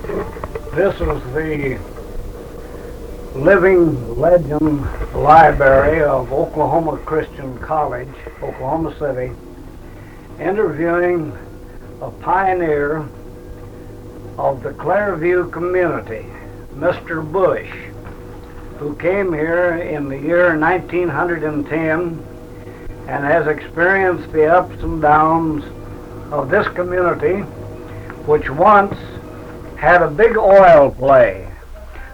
This is the Living Legend Library of Oklahoma Christian College, Oklahoma City, interviewing a pioneer of the Clairview community, Mr. Bush, who came here in the year 1910 and has experienced the ups and downs of this community, which once had a big oil play,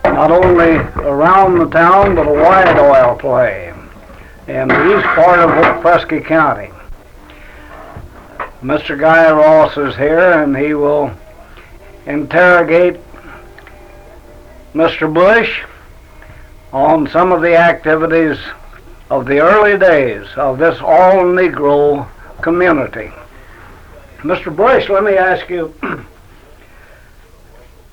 not only around the town, but a wide oil play in the east part of Prescott County. Mr. Guy Ross is here, and he will interrogate Mr. Bush on some of the activities of the early days of this all-Negro community. Mr. Bush, let me ask you,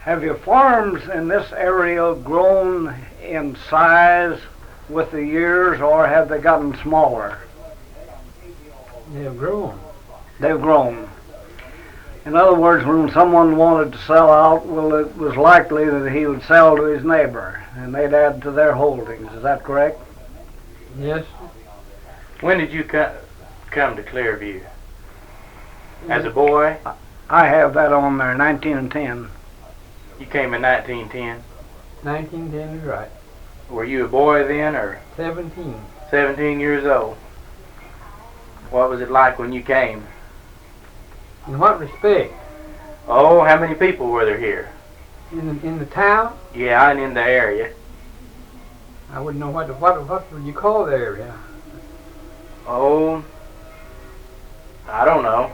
have your farms in this area grown in size with the years, or have they gotten smaller? They've grown. They've grown. In other words, when someone wanted to sell out, well, it was likely that he would sell to his neighbor, and they'd add to their holdings. Is that correct? Yes. When did you come to Clairview? As a boy? I have that on there, 1910. You came in 1910. 1910 is right. Were you a boy then, or 17. 17 years old? What was it like when you came? In what respect? Oh, how many people were there here? In the town? Yeah, and in the area. I wouldn't know what would you call the area. Oh, I don't know.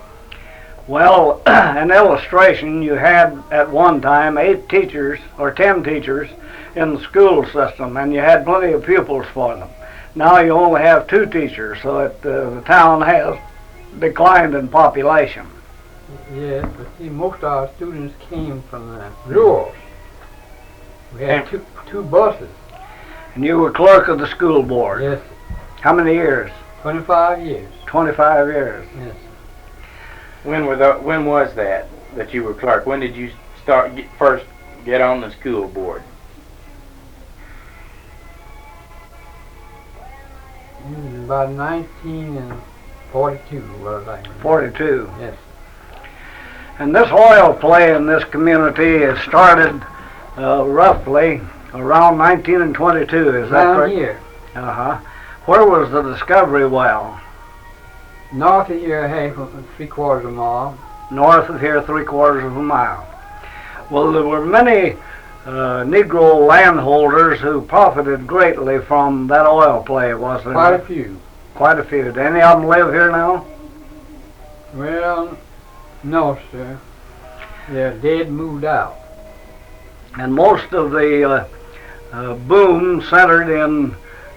Well, an illustration, you had at one time 8 teachers or 10 teachers in the school system, and you had plenty of pupils for them. Now you only have 2 teachers, so the town has declined in population. Yes, but see, most of our students came from the rural. We had two buses. And you were clerk of the school board? Yes. How many years? 25 years. 25 years. Yes. When was that you were clerk? When did you first get on the school board? About 1942, what I think. 42. Yes. And this oil play in this community has started roughly around 1922, is that correct? Down here. Uh-huh. Where was the discovery well? North of here, half of 3/4 of a mile. North of here, 3/4 of a mile. Well, there were many Negro landholders who profited greatly from that oil play, was there? Quite a few. Quite a few. Do any of them live here now? Well, no, sir. They're dead, moved out. And most of the boom centered in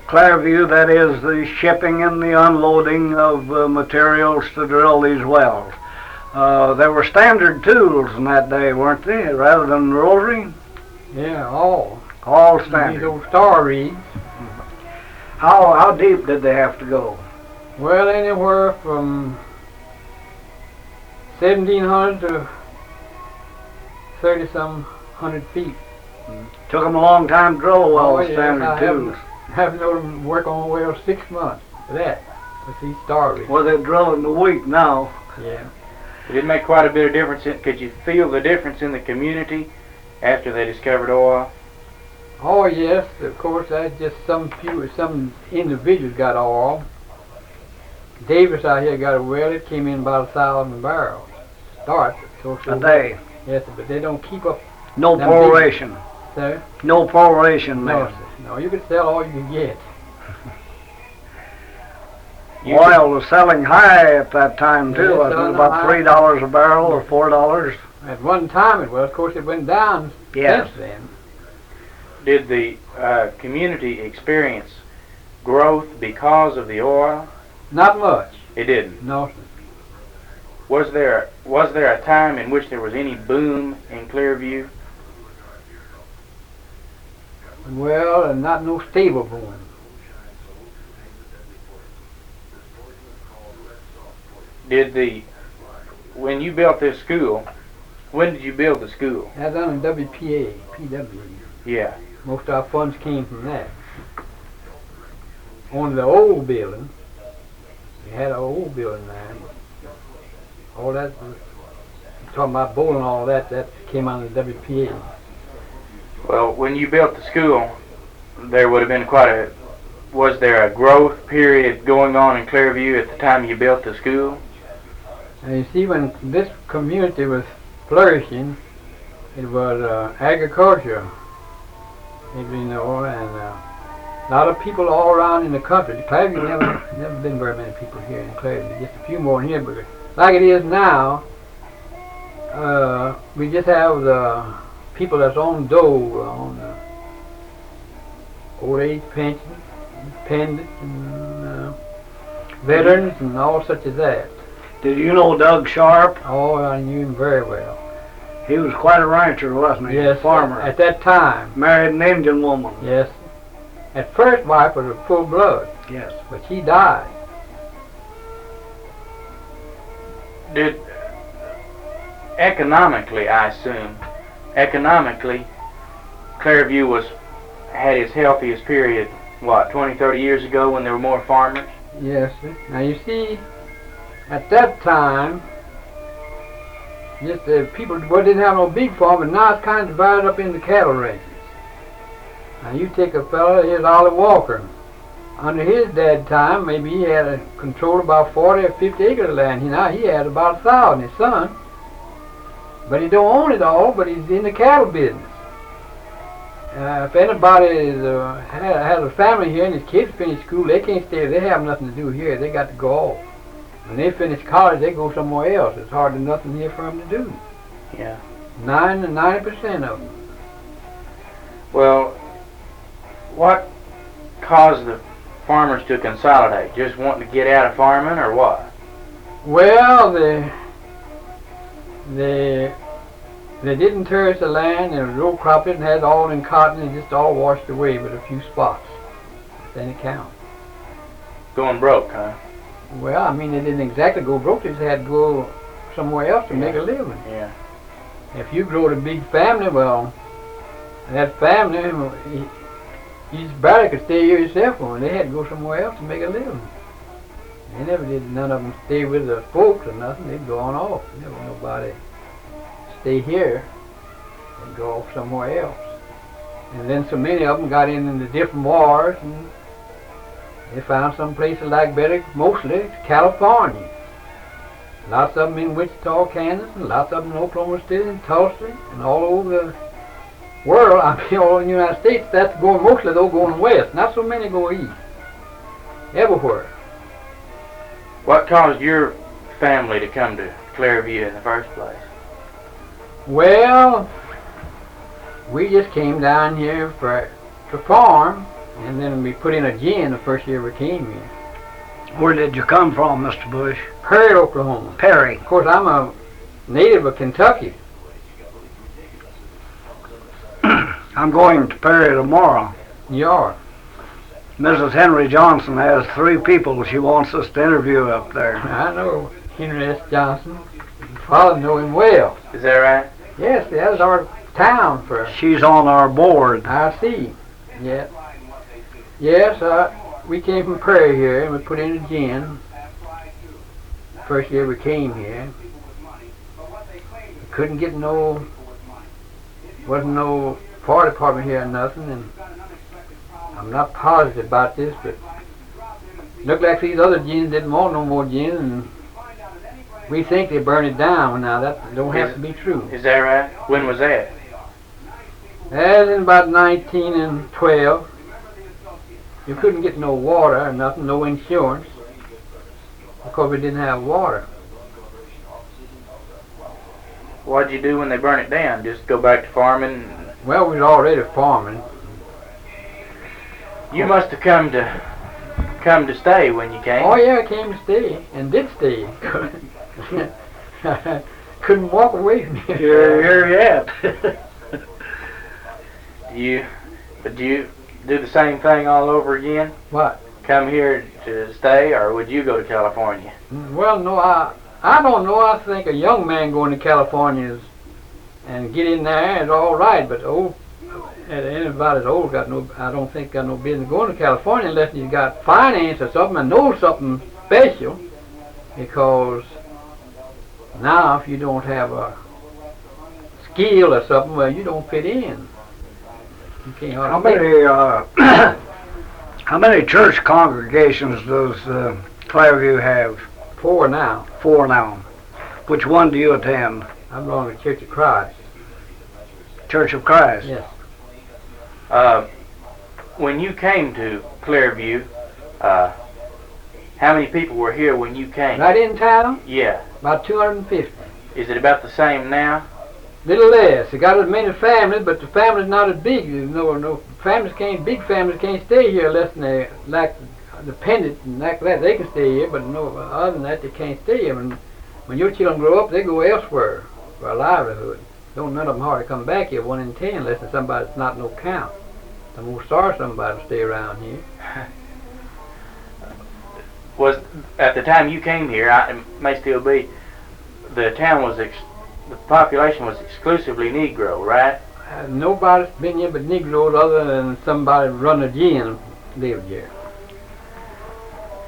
Clairview, that is the shipping and the unloading of materials to drill these wells. There were standard tools in that day, weren't they, rather than rotary? Yeah, all. All standard. These old star reeds. How deep did they have to go? Well, anywhere from 1,700 to 30-some hundred feet. Took them a long time to drill a well with yes, standard tools. I haven't known them work on a well 6 months for that, with these star reeds. Well, they're drilling a week now. Yeah. Did it make quite a bit of difference? Could you feel the difference in the community after they discovered oil? Oh yes, of course. That's just some individuals got oil. Davis out here got a well. It came in about 1,000 barrels. Start so A day. Yes, but they don't keep up. No proration. Sir? No proration, No, man. sir. No, you can sell all you can get. Oil was selling high at that time too, Yes, wasn't it? About $3 a barrel or $4. At one time it was. Of course, it went down Yes. since then. Did the community experience growth because of the oil? Not much. It didn't. No, sir. Was there a time in which there was any boom in Clairview? Well, not no stable boom. When you built this school, When did you build the school? That's on the WPA, PW. Yeah. Most of our funds came from that. On the old building, we had an old building there. All that, talking about bowling and all that, that came out of the WPA. Well, when you built the school, there would have been was there a growth period going on in Clearview at the time you built the school? And you see, when this community was flourishing, it was agriculture, you know, and a lot of people all around in the country. Clearview never been very many people here in Clearview, just a few more in here, but like it is now, we just have the people that's on dole, on old age pension, dependents, and veterans, and all such as that. Did you know Doug Sharp? Oh, I knew him very well. He was quite a rancher, wasn't he? Yes, Farmer. at that time. Married an Indian woman. Yes. At first, wife was of full blood. Yes. But she died. Did economically, I assume, Clearview had its healthiest period, what, 20, 30 years ago when there were more farmers? Yes, sir. Now you see, at that time, just people didn't have no big farm, but now it's kind of divided up into cattle ranches. Now you take a fella, here's Ollie Walker. Under his dad's time, maybe he had a control about 40 or 50 acres of land. Now he had about 1,000, his son. But he don't own it all, but he's in the cattle business. If anybody has a family here and his kids finish school, they can't stay. They have nothing to do here. They got to go off. When they finish college, they go somewhere else. It's hardly nothing here for them to do. Yeah. 90% of them. Well, what caused the farmers to consolidate? Just wanting to get out of farming, or what? Well, they didn't terrace the land, and the row crop it and had all in cotton and just all washed away with a few spots. Then it counts. Going broke, huh? Well, I mean, they didn't exactly go broke. They just had to go somewhere else to make a living. Yeah. If you grow a big family, well, that family, you just barely could stay here yourself on. They had to go somewhere else to make a living. They never did, none of them stay with the folks or nothing. They'd go on off. Never nobody stay here. They'd go off somewhere else. And then so many of them got into different wars, and they found some places like better, mostly California. Lots of them in Wichita, Kansas, and lots of them in Oklahoma City and Tulsa, and all over the world. I mean, all in the United States, that's going mostly though going west. Not so many go east. Everywhere. What caused your family to come to Clearview in the first place? Well, we just came down here to farm, and then we put in a gin the first year we came here. Where did you come from, Mr. Bush? Perry, Oklahoma. Perry. Of course, I'm a native of Kentucky. I'm going to Perry tomorrow. You are. Mrs. Henry Johnson has 3 people she wants us to interview up there. I know Henry S. Johnson. Father know him well. Is that right? Yes, that's our town for. She's on our board. I see. Yeah. Yes, we came from Prairie here, and we put in a gin. First year we came here. We couldn't get wasn't no fire department here or nothing, and I'm not positive about this, but looked like these other gins didn't want no more gin, and we think they burned it down. Now that don't have to be true. Is that right? When was that? That was in about 1912. You couldn't get no water or nothing, no insurance, because we didn't have water. What'd you do when they burned it down? Just go back to farming? Well, we was already farming. You must have come to stay when you came. Oh yeah, I came to stay, and did stay. Couldn't walk away from here. You're yet. Do you do the same thing all over again? What? Come here to stay, or would you go to California? Well, no, I don't know. I think a young man going to California is and get in there, it's all right. But anybody that's old I don't think got no business going to California unless he's got finance or something and knows something special. Because now, if you don't have a skill or something, well, you don't fit in. You can't how many church congregations does Clareview have? 4 now. 4 now. Which one do you attend? I belong to the Church of Christ. Church of Christ? Yes. When you came to Clareview, how many people were here when you came? Right in town? Yeah. About 250. Is it about the same now? Little less. They got as many families, but the family's not as big. No big families can't stay here unless they like dependent and like that. They can stay here, but no, other than that, they can't stay here. When your children grow up, they go elsewhere for a livelihood. Don't none of them hardly come back here, 1 in 10, unless it's somebody that's not no count. I'm more sorry somebody to stay around here. Was at the time you came here, it may still be, the town was the population was exclusively Negro, right? Nobody's been here but Negroes other than somebody run a gin lived here.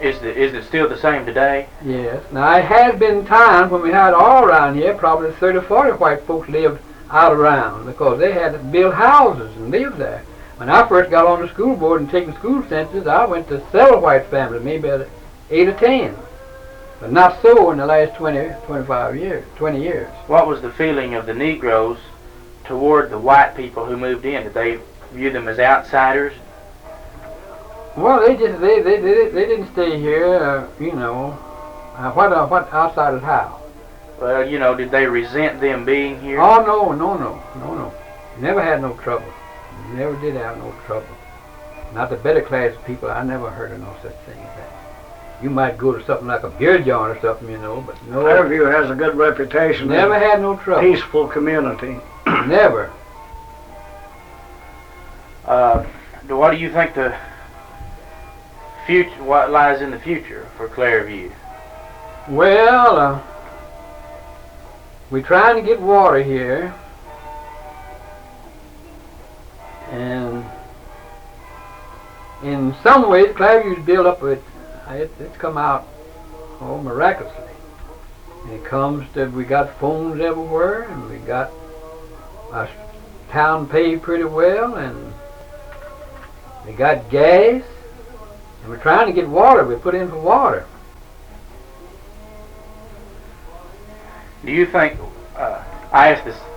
Is it still the same today? Yes. Now, it has been times when we had all around here, probably 30 or 40 white folks lived out around because they had to build houses and live there. When I first got on the school board and taking school census, I went to several white families, maybe 8 or 10. But not so in the last 20 years. What was the feeling of the Negroes toward the white people who moved in? Did they view them as outsiders? Well, they didn't stay here, what outsiders how? Well, did they resent them being here? Oh, no. Never had no trouble. Never did have no trouble. Not the better class people. I never heard of no such thing as that. You might go to something like a beer joint or something, but no. Clareview has a good reputation. Never had no trouble. Peaceful community. Never. What do you think the future? What lies in the future for Clareview? Well, we're trying to get water here, and in some ways, Clareview's built up with. It's come out miraculously. And it comes to we got phones everywhere, and we got our town paved pretty well, and we got gas, and we're trying to get water. We put in for water. Do you think?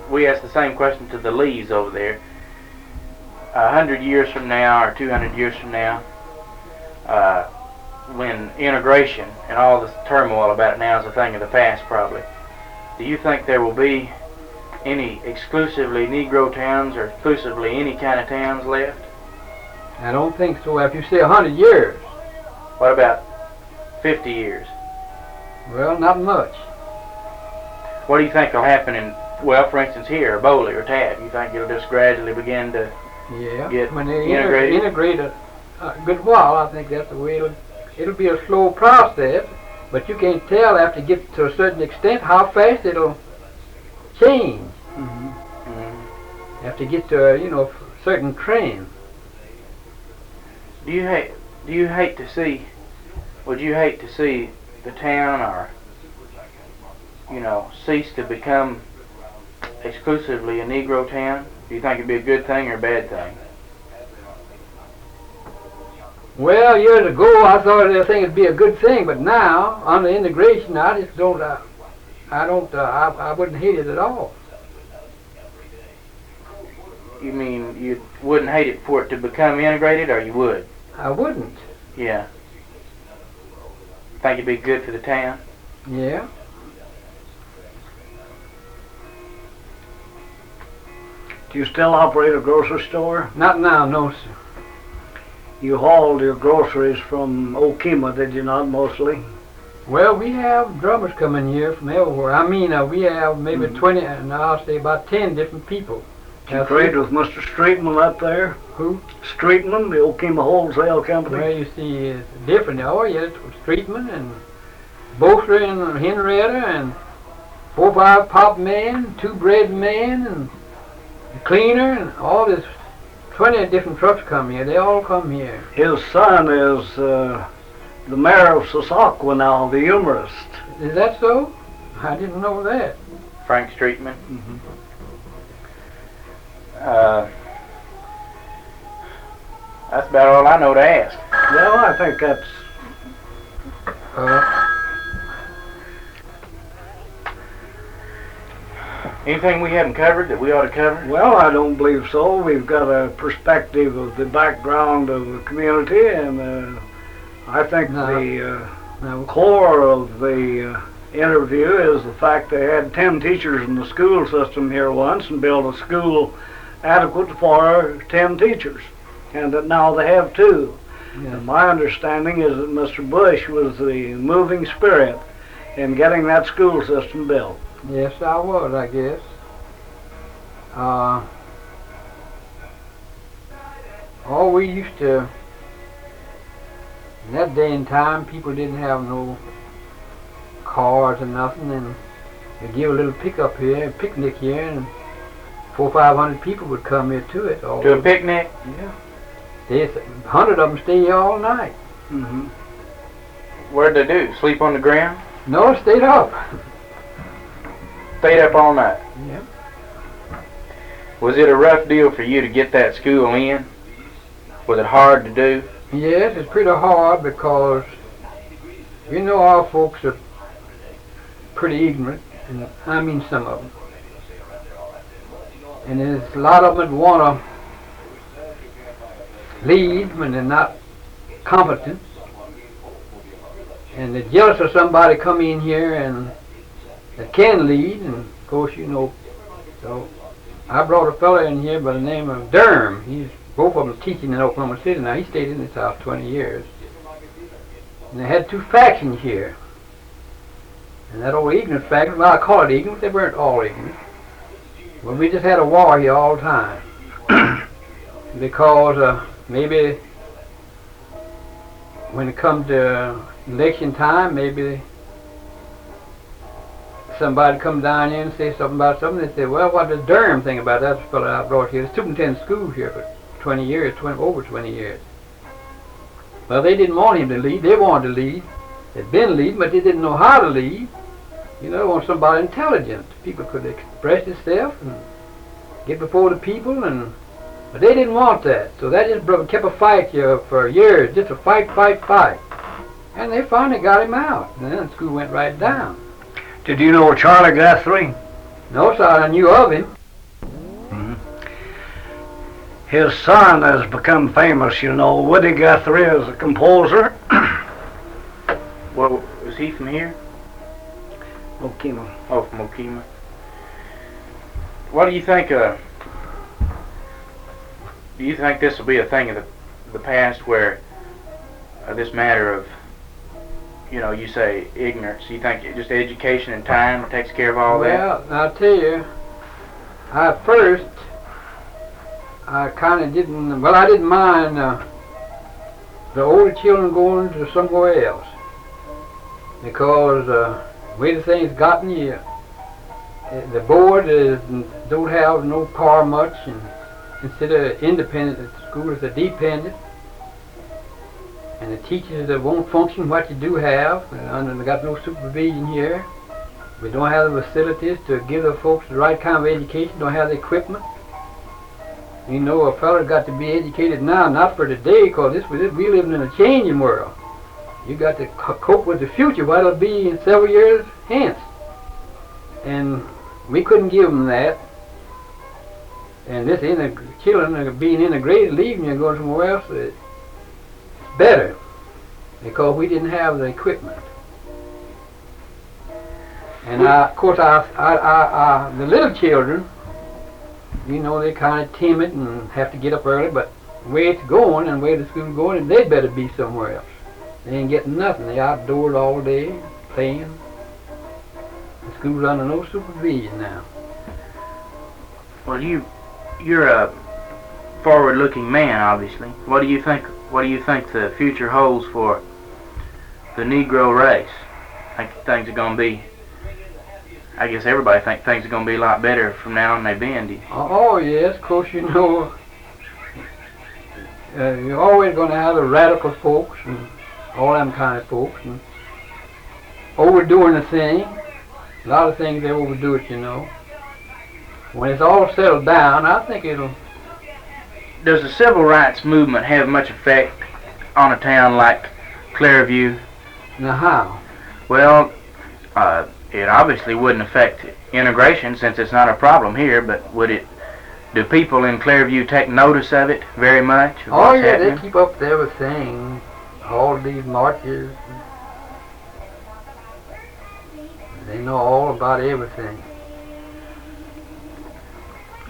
We asked the same question to the Lees over there. 100 years from now, or 200 years from now, when integration and all this turmoil about it now is a thing of the past, probably. Do you think there will be any exclusively Negro towns or exclusively any kind of towns left? I don't think so. If you say 100 years. What about 50 years? Well, not much. What do you think will happen for instance here, or Bowley or Tabb? You think it'll just gradually begin to get when they integrated? Integrate a good while, I think that's the way it'll be a slow process, but you can't tell after you get to a certain extent how fast it'll change. After you get to a certain trend. Would you hate to see the town or cease to become exclusively a Negro town? Do you think it'd be a good thing or a bad thing? Well, years ago I thought it'd be a good thing, but now on the integration, I just don't. I wouldn't hate it at all. You mean you wouldn't hate it for it to become integrated, or you would? I wouldn't. Yeah. Think it'd be good for the town? Yeah. Do you still operate a grocery store? Not now, no, sir. You hauled your groceries from Okima, did you not, mostly? Well, we have drummers coming here from everywhere. I mean, we have maybe 20, and I'll say about 10 different people. You trade with Mr. Streetman up there? Who? Streetman, the Okima Wholesale Company? Well, you see, it's different. Oh, yes, Streetman and Boser and Henrietta and 4 or 5 pop men, 2 bread men, and a cleaner, and all this. 20 different trucks come here. They all come here. His son is the mayor of Sasakwa now, the humorist. Is that so? I didn't know that. Frank Streetman. Mm-hmm. That's about all I know to ask. Well, I think that's... Anything we haven't covered that we ought to cover? Well, I don't believe so. We've got a perspective of the background of the community, and I think the core of the interview is the fact they had 10 teachers in the school system here once and built a school adequate for 10 teachers, and that now they have 2. Yes. And my understanding is that Mr. Bush was the moving spirit in getting that school system built. Yes, I was, I guess. All we used to, in that day and time, people didn't have no cars or nothing, and they give a little pickup here, a picnic here, and 400 or 500 people would come here to it. To a picnic? Yeah. 100 of them stay here all night. Mm-hmm. What'd they do? Sleep on the ground? No, stayed up. Stayed up all night? Yeah. Was it a rough deal for you to get that school in? Was it hard to do? Yes, it's pretty hard because, you know, our folks are pretty ignorant, and I mean some of them. And there's a lot of them that want to lead when they're not competent. And they're jealous of somebody come in here and that can lead, and of course, you know, so I brought a fellow in here by the name of Durham. He's both of them teaching in Oklahoma City now. He stayed in this house 20 years. And they had 2 factions here. And that old ignorant faction, well, I call it ignorant, they weren't all ignorant. Well, we just had a war here all the time. Because maybe when it comes to election time, maybe somebody come down here and say something about something. They say, well, what does Durham think about that fellow I brought here? The superintendent of schools here for 20 years, over 20 years. Well, they didn't want him to lead. They wanted to lead. They'd been leading, but they didn't know how to lead. You know, they want somebody intelligent. People could express themselves and get before the people, but they didn't want that. So that just kept a fight here for years, just a fight. And they finally got him out. And then the school went right down. Did you know Charlie Guthrie? No, sir, I knew of him. Mm-hmm. His son has become famous, you know. Woody Guthrie is a composer. Well, is he from here? Okima. Oh, from Okima. What do you think? Do you think this will be a thing of the past where this matter of, you know, you say ignorance? You think just education and time takes care of all that? Well, I'll tell you, at first, I kind of didn't, well, I didn't mind the older children going to somewhere else. Because the way the thing's gotten you, the board don't have no power much, and instead of independent, the schools are dependent. And the teachers that won't function what you do have, and they got no supervision here. We don't have the facilities to give the folks the right kind of education, don't have the equipment. You know, a fella's got to be educated now, not for today, because we live in a changing world. You got to cope with the future, what it'll be in several years hence. And we couldn't give them that. And this children are being integrated, leaving you and going somewhere else, it's better, because we didn't have the equipment. And of course, the little children, you know, they're kind of timid and have to get up early, but the way it's going and the way the school's going, they better be somewhere else. They ain't getting nothing. They outdoors all day, playing. The school's under no supervision now. Well, you're a forward-looking man, obviously. What do you think the future holds for the Negro race? I think things are going to be, I guess everybody think things are going to be a lot better from now on than they've been. Oh yes, of course, you know, you're always going to have the radical folks and all them kind of folks, and overdoing the thing. A lot of things they overdo it, you know. When it's all settled down, I think it'll... Does the civil rights movement have much effect on a town like Clairview? Now how? Well, it obviously wouldn't affect integration since it's not a problem here, but would it? Do people in Clairview take notice of it very much? Oh yeah, they keep up with everything. All these marches. They know all about everything.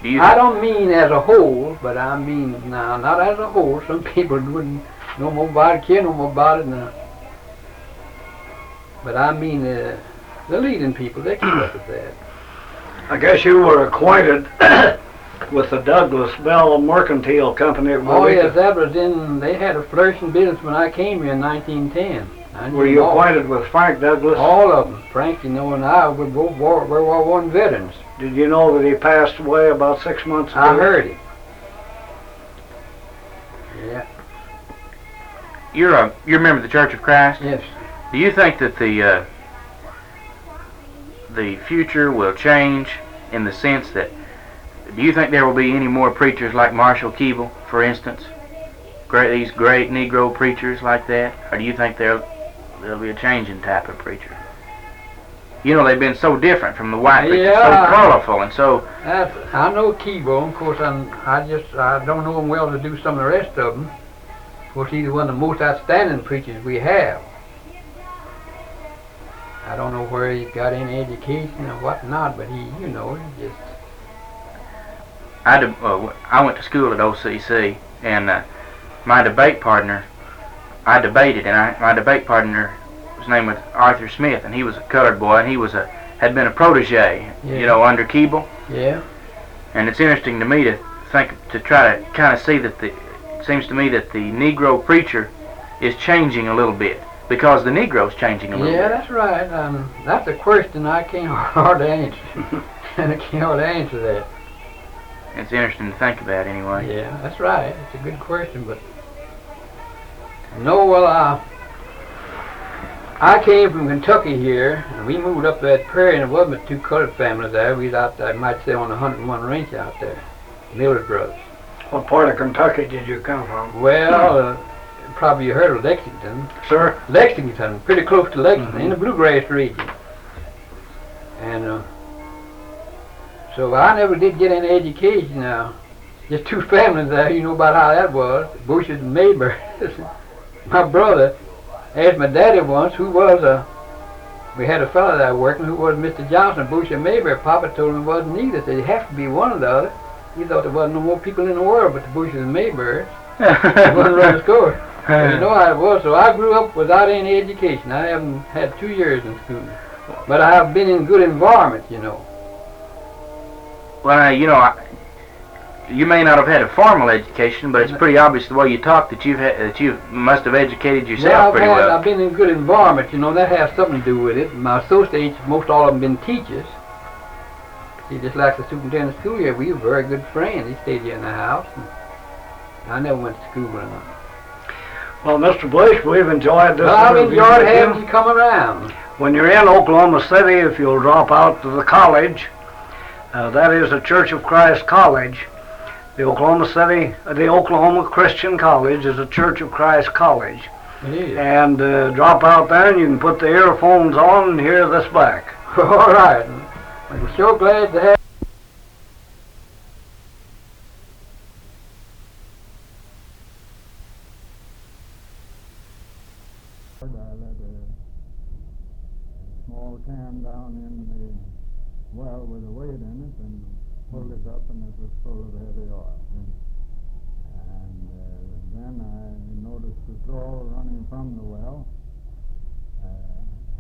I don't mean as a whole, but I mean now, not as a whole. Some people wouldn't know more about it, care no more about it now. But I mean the leading people, they keep up with that. I guess you were acquainted with the Douglas Bell Mercantile Company. Oh yes, that was in, they had a flourishing business when I came here in 1910. Were you acquainted with Frank Douglas? All of them. Frank, you know, and I were both World War I veterans. Did you know that he passed away about 6 months ago? I heard it. Yeah. You're a member of the Church of Christ? Yes. Do you think that the future will change in the sense that, do you think there will be any more preachers like Marshall Keeble, for instance? These great Negro preachers like that? Or do you think there'll be a changing type of preacher? You know, they've been so different from the white preachers, so colorful and so... I know Keeble, of course. I don't know him well to do some of the rest of them. Of course, he's one of the most outstanding preachers we have. I don't know where he's got any education or whatnot, but he, you know, he just... I went to school at OCC, and my debate partner, my debate partner, his name was Arthur Smith, and he was a colored boy, and he had been a protege, you know, under Keeble. Yeah. And it's interesting to me to try to kind of see that it seems to me that the Negro preacher is changing a little bit, because the Negro's changing a little bit. Yeah, that's right. That's a question I can't hardly answer. And I can't hardly answer that. It's interesting to think about anyway. Yeah, that's right. It's a good question, but... No, well, I came from Kentucky here, and we moved up that prairie, and there wasn't but 2 colored families there. We was out there, I might say, on the 101 ranch out there, Miller's Brothers. What part of Kentucky did you come from? Well, probably you heard of Lexington. Sir? Lexington, pretty close to Lexington, in the bluegrass region. And so I never did get any education now. Just 2 families there, you know about how that was, Bushes and Mayberry. My brother asked my daddy once who was we had a fellow there working who was Mr. Johnson, Bush and Mayberry. Papa told him it wasn't either. Said it have to be one or the other. He thought there wasn't no more people in the world but the Bushes and Mayberrys. He wasn't running the score. But you know how it was. So I grew up without any education. I haven't had 2 years in school. But I have been in good environments, you know. Well, you know, you may not have had a formal education, but it's pretty obvious the way you talk that you must have educated yourself pretty well. I've been in good environment, you know. That has something to do with it. My associates, most all of them been teachers. See, just like the superintendent of school here, we were very good friends. He stayed here in the house. And I never went to school or nothing. Well, Mr. Bush, we've enjoyed this. Well, I've enjoyed having you come around. When you're in Oklahoma City, if you'll drop out to the college, that is the Church of Christ College. The Oklahoma Christian College is a Church of Christ college. It is. And drop out there and you can put the earphones on and hear this back. All right. I'm sure glad to have I led a small can down in the well with a weight in it and pulled it up, and it was full of heavy oil. And then I noticed the draw running from the well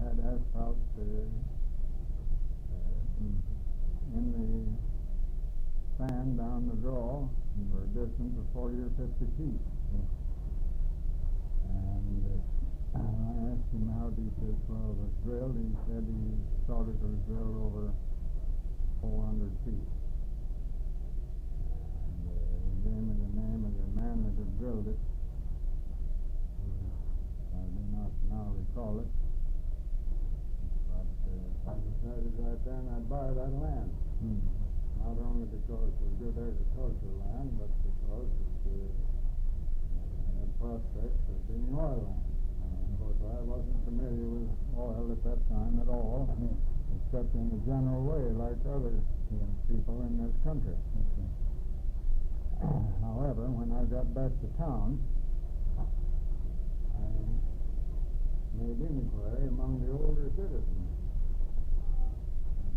had asphalt in the sand down the draw for a distance of 40 or 50 feet. And I asked him how he says, well, it was drilled. He said he thought it was drilled over 400 feet. And he gave me the name of the man that had drilled it. I do not now recall it. But I decided right then I'd buy that land. Not only because it was good agricultural land, but because it had prospects of being oil land. Of course, I wasn't familiar with oil at that time at all, except in a general way, like other people in this country. However, when I got back to town, I made inquiry among the older citizens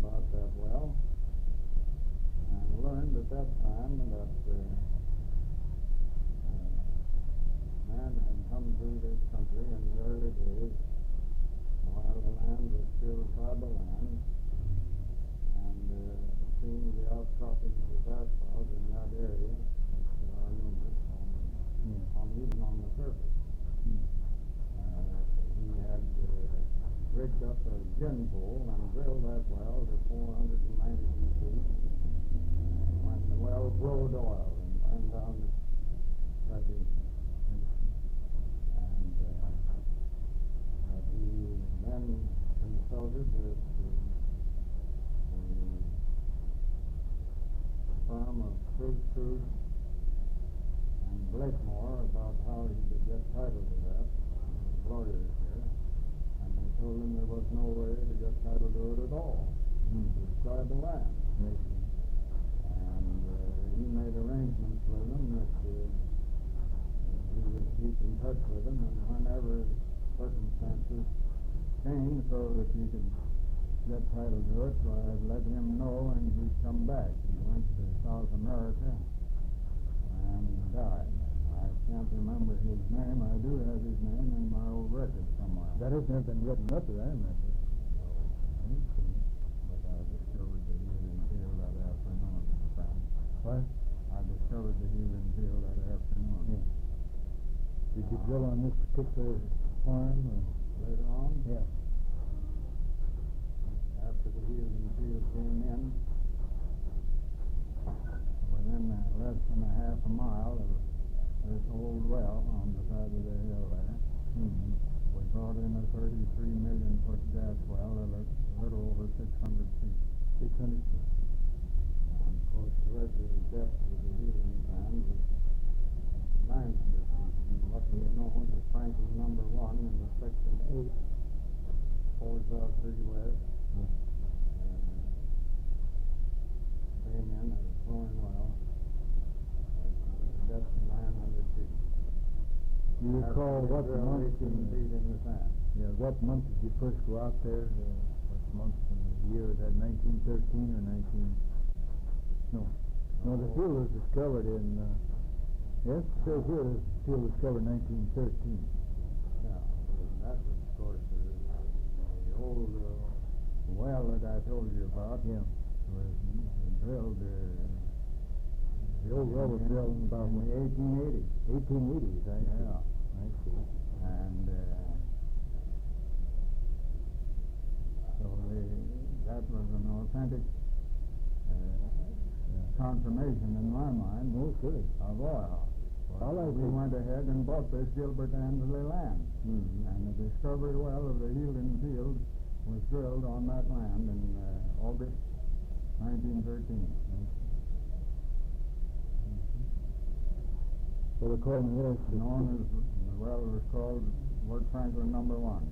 about that well, and learned at that time that man had come through this country in the early days while the land was still tribal land, and seen the outcroppings of asphalt in that area, which there are numerous even on the surface. He had rigged up a gin pool and drilled that well to 492 feet. When the well flowed oil and ran down the ravine. And he then consulted with the firm of Cruz and Blakemore about how he could get title to that. The lawyers here. And they told him there was no way to get title to it at all. It was tribal land. And he made arrangements with them that he would keep in touch with them, and whenever circumstances changed so that he could get title to it, so I'd let him know and he'd come back. He went to South America and died. I can't remember his name. I do have his name in my old record somewhere. That has never been written up that I remember. No, I didn't see it. But I discovered that he was in jail that afternoon. What? I discovered that he was in jail that afternoon. Yeah. Did you drill on this particular farm? Or? Later on? Yeah. After the healing field came in, within less than a half a mile of this old well on the side of the hill there, we brought in a 33 million foot gas well at a little over 600 feet. 600 feet. And of course the regular depth of the healing band was 900 feet. And what was known as Franklin number 1 in the section 8, 4 south, 3 west, came in as a flowing well at a depth of 900 feet. Do you recall what month? 18 feet in the sand. Yeah, what month did you first go out there? What month and the year? Was that 1913 or 19? No. No, the field was discovered in. Yes, it says here the field was discovered in 1913. Yeah, that was, of course, the old well that I told you about. Yeah. Was drilled. The old well was drilled in about in the 1880s. 1880s, I see. Yeah. I see. And so that was an authentic confirmation in my mind of oil. Well, we went ahead and bought this Gilbert Ansley land. And the discovery well of the Healing Field was drilled on that land in August 1913. So according to this, Known as, the well was called Lord Franklin number 1.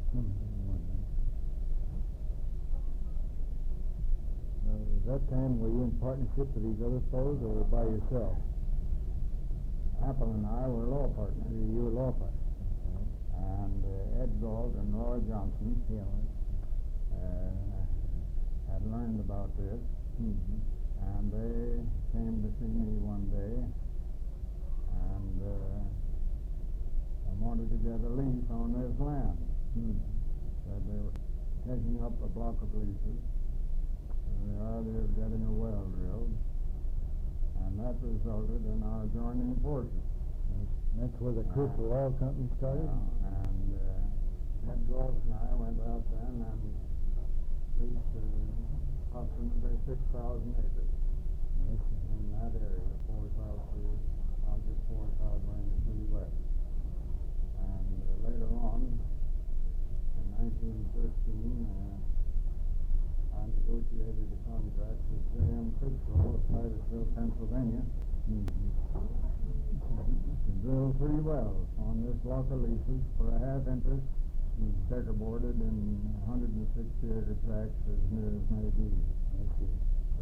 At that time, were you in partnership with these other fellows or by yourself? Apple and I were law partners. You were law partners. And Ed Galt and Roy Johnson had learned about this. And they came to see me one day and wanted to get a lease on this land. Said they were taking up a block of leases. The idea of getting a well drilled, and that resulted in our joining forces. That's where the Crucial Oil Company started? And Ed Gross and I went out then and leased approximately 6,000 acres in that area, I'll get 4,000 in the city west. And later on, in 1913, I negotiated a contract with J.M. Criswell of Titusville, Pennsylvania, to drill 3 wells on this block of leases for a half interest, checkerboarded in 160-acre tracts as near as may be.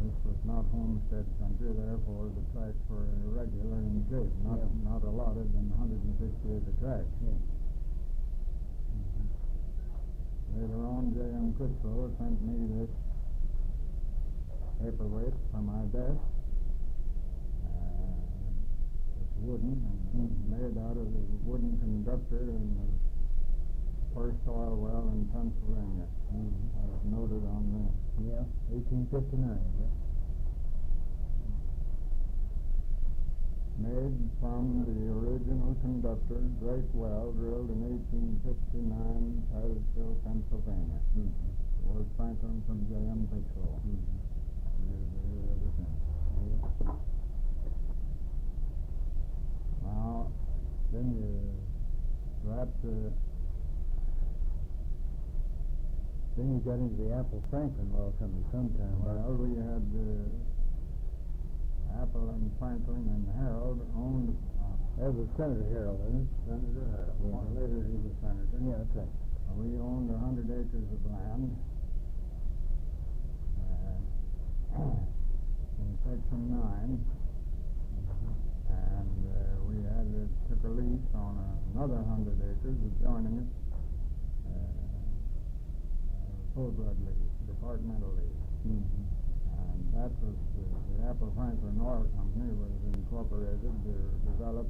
This was not homestead country, therefore the tracts were irregular in shape, not allotted in 160-acre tracts. Later on, J.M. Criswell sent me this paperweight for my desk. It's wooden and made out of a wooden conductor in the first oil well in Pennsylvania. I was noted on that. Yeah, 1859, yeah. Made from the original conductor, Drake Well, drilled in 1859, Titusville, Pennsylvania. Ward Franklin from J.M. Criswell. Ever since. Now, Then you got into the Apple Franklin well company sometime. well, we had Apple and Franklin and Harold owned That was Senator Harold, isn't it? Senator Harold. Yeah. Later he was senator. Yeah, that's right. We owned 100 acres of land in Section 9, and we took a lease on another 100 acres adjoining it, full blood lease, departmental lease. And that was the Apple Franklin Oil Company was incorporated to develop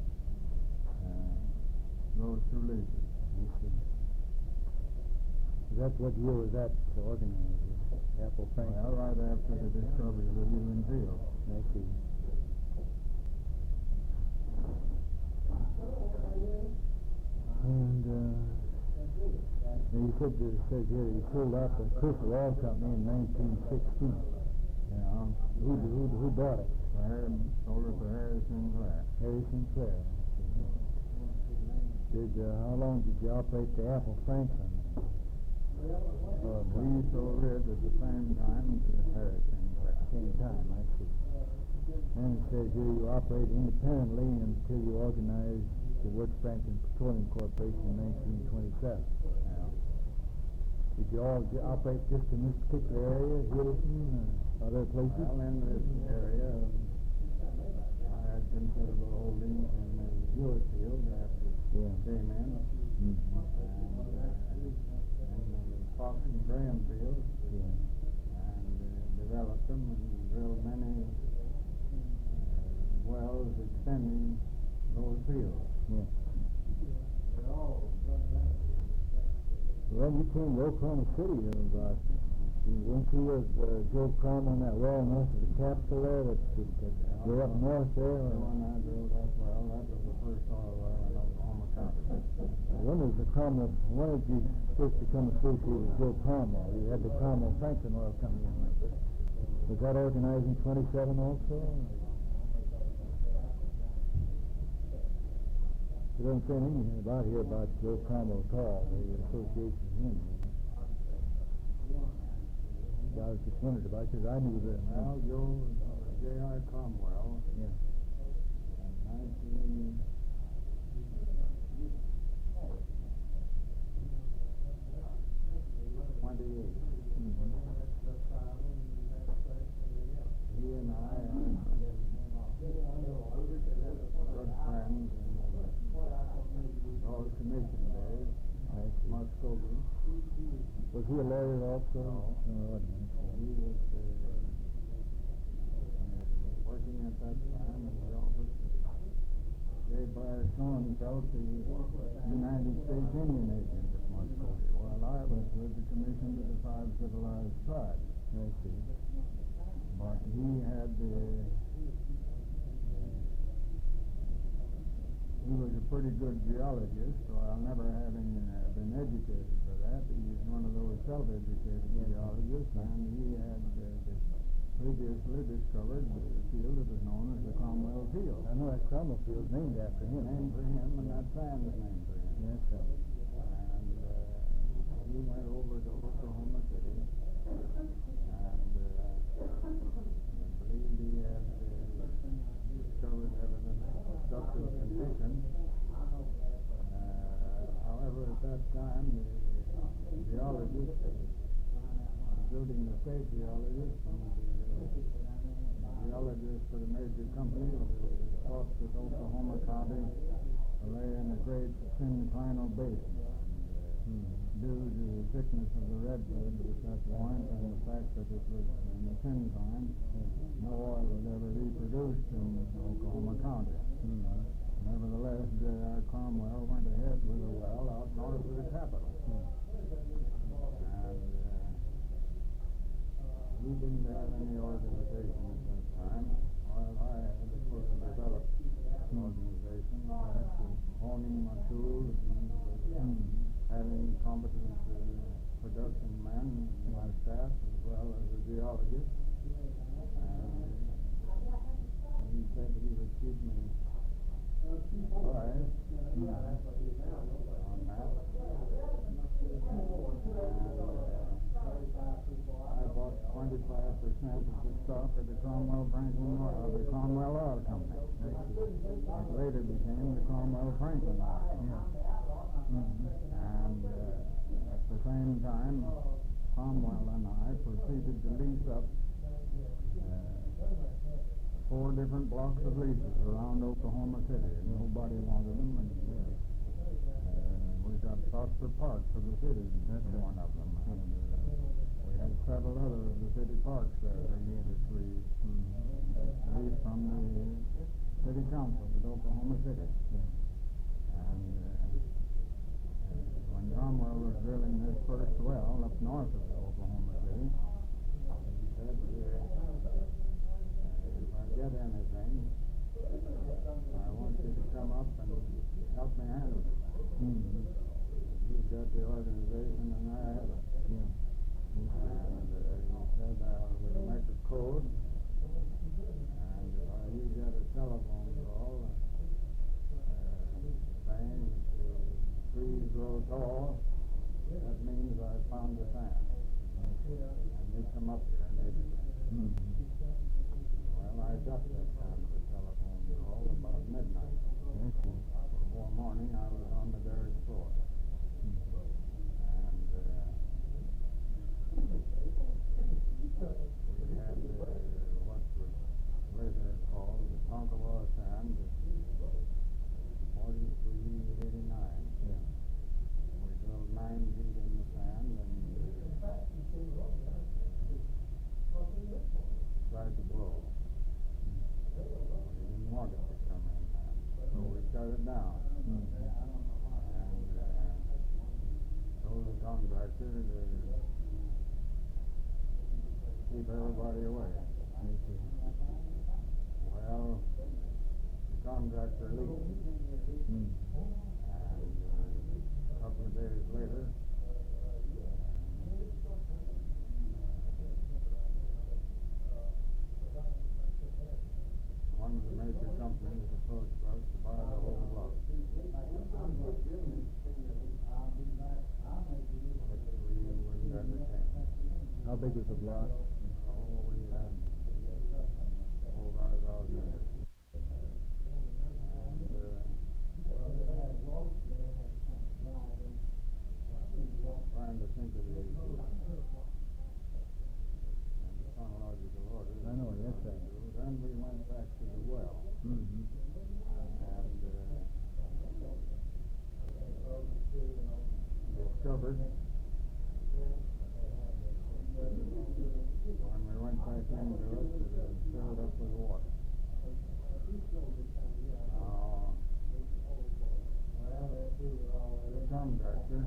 those 2 leases. That's what year was that organized? Apple Franklin? Well, right after the discovery of the Union Field. I see. And you said it says here you sold out the Criswell Oil Company in 1916. Yeah. Who bought it? Sold it to Harry Sinclair. Harry Sinclair. How long did you operate the Apple Franklin? We sold it at the same time to Harry Sinclair. Same time, I see. And it says here you operated independently until you organized the Works Franklin Petroleum Corporation in 1927. Yeah. Did you all operate just in this particular area, Hilton, or other places? Well, in this area, I had considerable holdings in the Ewart Field after it came in, and the Fox and Graham fields, and developed them and drilled many wells extending those fields. Yeah. Well, you came to Oklahoma City about, weren't you with Joe Crum on that well north of the Capitol there? You're up north there? When I drilled that well, that was the first oil well in Oklahoma County. When did you first become associated with Joe Cromwell? You had the Cromwell Franklin Oil Company, remember? Was that organized in 27 also? You don't say anything about here about Joe Cromwell at all, the association with him. I was just wondered about it because I knew that. Well, Joe J.R. Cromwell, Yeah. 1928. He and I good friends in those commission days. Muskogee. Was he a lawyer also? No. He was working at that time in the office of J. Blair Schoenfeld, the United States Indian agent at Muskogee, while I was with the Commission to the 5 Civilized Tribes. I see. But he had he was a pretty good geologist, while never having been educated for that. He's one of those self-educated geologists, and he had previously discovered the field that is known as the Cromwell Field. I know that Cromwell Field's named after him. Named for him, and that sand is named for him. Yes, sir. And he went over to Oklahoma City, and I believe he had discovered evidence of structural condition. However, at that time, the geologists, including the state geologists and the geologists for the major companies, thought that Oklahoma County lay in a great synclinal basin. Due to the thickness of the redwoods at that point and the fact that it was in a syncline, no oil was ever reproduced in Oklahoma County. Nevertheless, J.R. Cromwell went ahead with a well out north of the capital. And he didn't have any organization at that time, while I had a fully developed organization, owning my tools and having competent production men in my staff as well as a geologist. And he said he would keep me advised on that. I bought 25% of the stock of the Cromwell Oil Company. It later became the Cromwell Franklin Oil Company. And at the same time, Cromwell and I proceeded to lease up 4 different blocks of leases around Oklahoma City. Nobody wanted them, and we got Prosper Park for the city. That's one of them. And we had several other of the city parks there, which we leased from the city council at Oklahoma City. And when Cromwell was drilling his first well up north of Oklahoma City, he said, if I get anything, I want you to come up and help me handle it. You've got the organization and I have it. And he said, we'll make a code, and if you get a telephone call saying that the trees grow tall, that means I found the sand. And you come up here immediately. Well, I got that kind of a telephone call about midnight. Before morning, I was on the derrick floor. And we had what was later called the Tonkawa sand, 4389. We drilled 9 feet in the sand and tried to blow. We didn't want it to come in, so we shut it down. And told the contractor to keep everybody away. Well, the contractor leaked. And a couple of days later, one of the major companies approached us to buy the whole block. Which we wouldn't entertain. How big is the block? Oh, we had 4,000 acres. And trying to think of the chronological order. I know, yes, sir. Then we went back to the well. And discovered when we went back into it, it was filled up with water. The contractor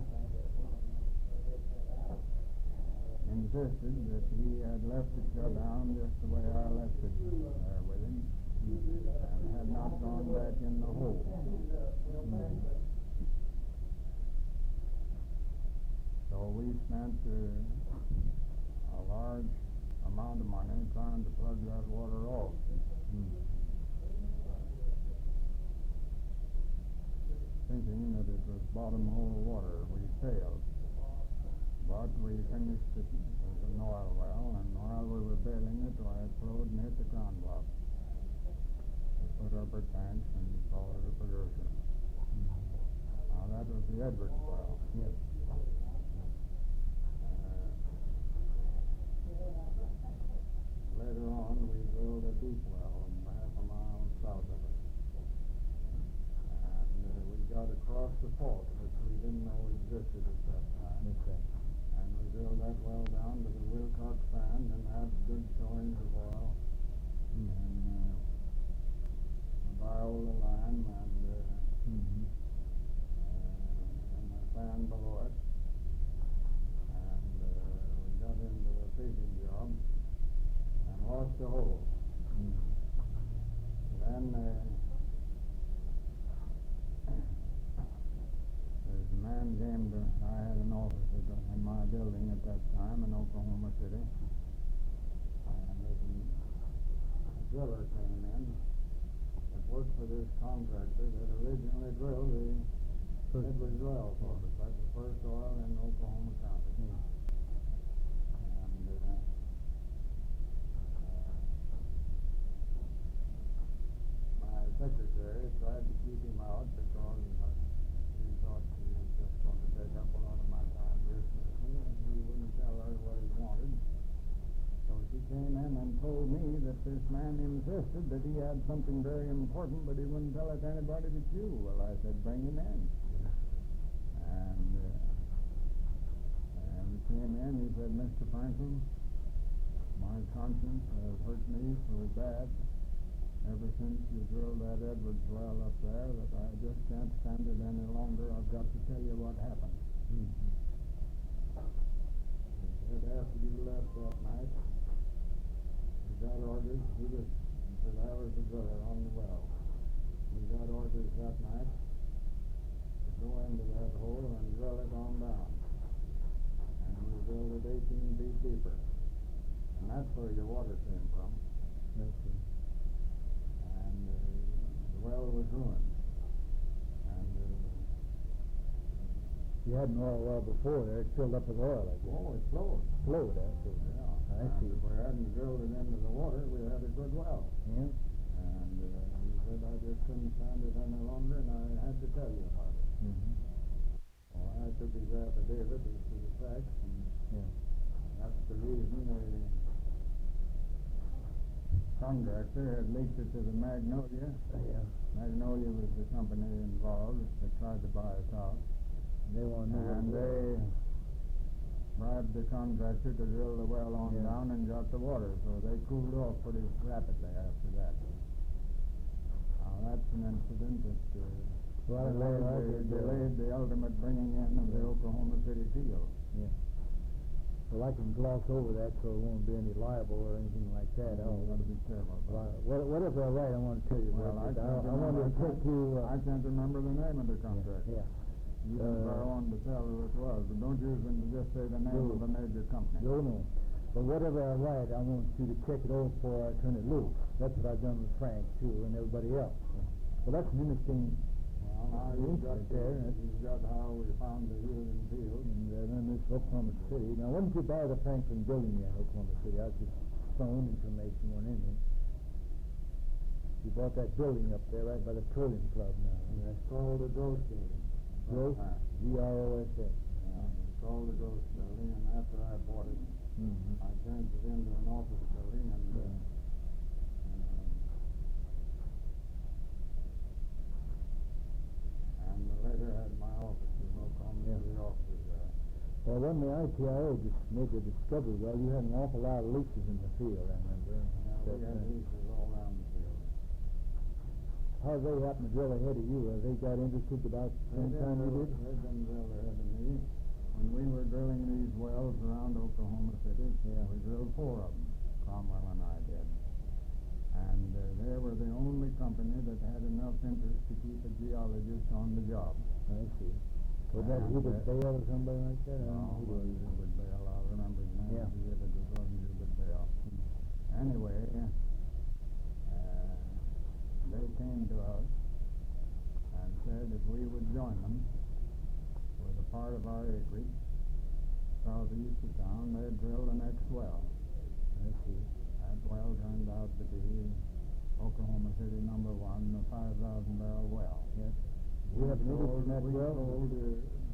insisted that he had left it go down just the way I left it there with him, and had not gone back in the hole. So we spent a large amount of money trying to plug that water off. Thinking that it was bottom hole water. We failed. But we finished it as an oil well, and while we were bailing it, it flowed and hit the ground block. We put up our tanks and called it a precursor. Now that was the Edwards well. Yes. Later on, we drilled a deep well half a mile south of it. And we got across the fault, which we didn't know existed at that time. Okay. And we drilled that well down to the Wilcox band and had good showings of oil. And Viola lime and the fan below it. And we got into the fishing job and lost the hole. Then there's a man came to, I had an office in my building at that time in Oklahoma City. And a driller came in that worked for this contractor that originally drilled the Edwards well for us. That's the first oil in Oklahoma County. And my secretary tried to keep him out because he thought he was just going to take up a lot of my time just listening, and he wouldn't tell her what he wanted. So she came in and told me that this man insisted that he had something very important, but he wouldn't tell it to anybody but you. Well, I said, bring him in. And he came in, he said, Mr. Franklin, my conscience has hurt me so bad ever since you drilled that Edwards well up there that I just can't stand it any longer. I've got to tell you what happened. He said, after you left that night, we got orders. He said, I was the driller on the well. We got orders that night to go into that hole and drill it on down. And we drilled it 18 feet deeper. And that's where your water came from. Yes, sir. And the well was ruined. And You had an oil well before there. It filled up with oil, I guess. oh, it flowed. Flowed, absolutely. Yeah. I see. If we hadn't drilled it into the water, we had a good well. Yeah. And he said I just couldn't stand it any longer, and I had to tell you about it. Well, I took his affidavit as to the facts, and Yeah. that's the reason the contractor had leaked it to the Magnolia. Yeah. Magnolia was the company involved that tried to buy us out. They want to know. And they bribed the contractor to drill the well on down and got the water, so they cooled off pretty rapidly after that. Now that's an incident that delayed the ultimate bringing in of the Oklahoma City field. Yeah. Well, I can gloss over that so it won't be any libel or anything like that. You've got to be careful about it. What if I write? I want to tell you Well, about I it. can't I want to take you. I can't remember the name of the contractor. Yeah. You if I wanted to tell who it was, but don't use them to just say the name of a major company. No. But whatever I write, I want you to check it over before I turn it loose. That's what I've done with Frank, too, and everybody else. Well, that's an interesting Now you've got there. You've got how we found the Union Field. And then this Oklahoma City. Now, when did you buy the Franklin building there in Oklahoma City? I just phone information more than anything. You bought that building up there right by the Petroleum Club now. It's called the Gross Building. Gross? Gross. Yeah, it's called the Gross Building, and after I bought it, I turned it into an office building, and later had my office in Oklahoma City offices there. Well, when the ITIO just made the discovery, well, you had an awful lot of leases in the field, I remember. Yeah, we had leases all around the field. How they happened to drill ahead of you? They got interested about the same time you did? They didn't drill ahead of me. When we were drilling these wells around Oklahoma City, we drilled 4 of them, Cromwell and I did. And they were the only company that had enough interest to keep a geologist on the job. I see. Was that Hubert Bale or somebody like that? No, it was Hubert Bale. I remember his name. Yeah. If it wasn't Hubert Bale. Anyway, they came to us and said if we would join them with a part of our acreage southeast of town, they'd drill the next well. I see. That well turned out to be Oklahoma City number 1, a 5,000 barrel well. Yes. You have an interest in that We well? sold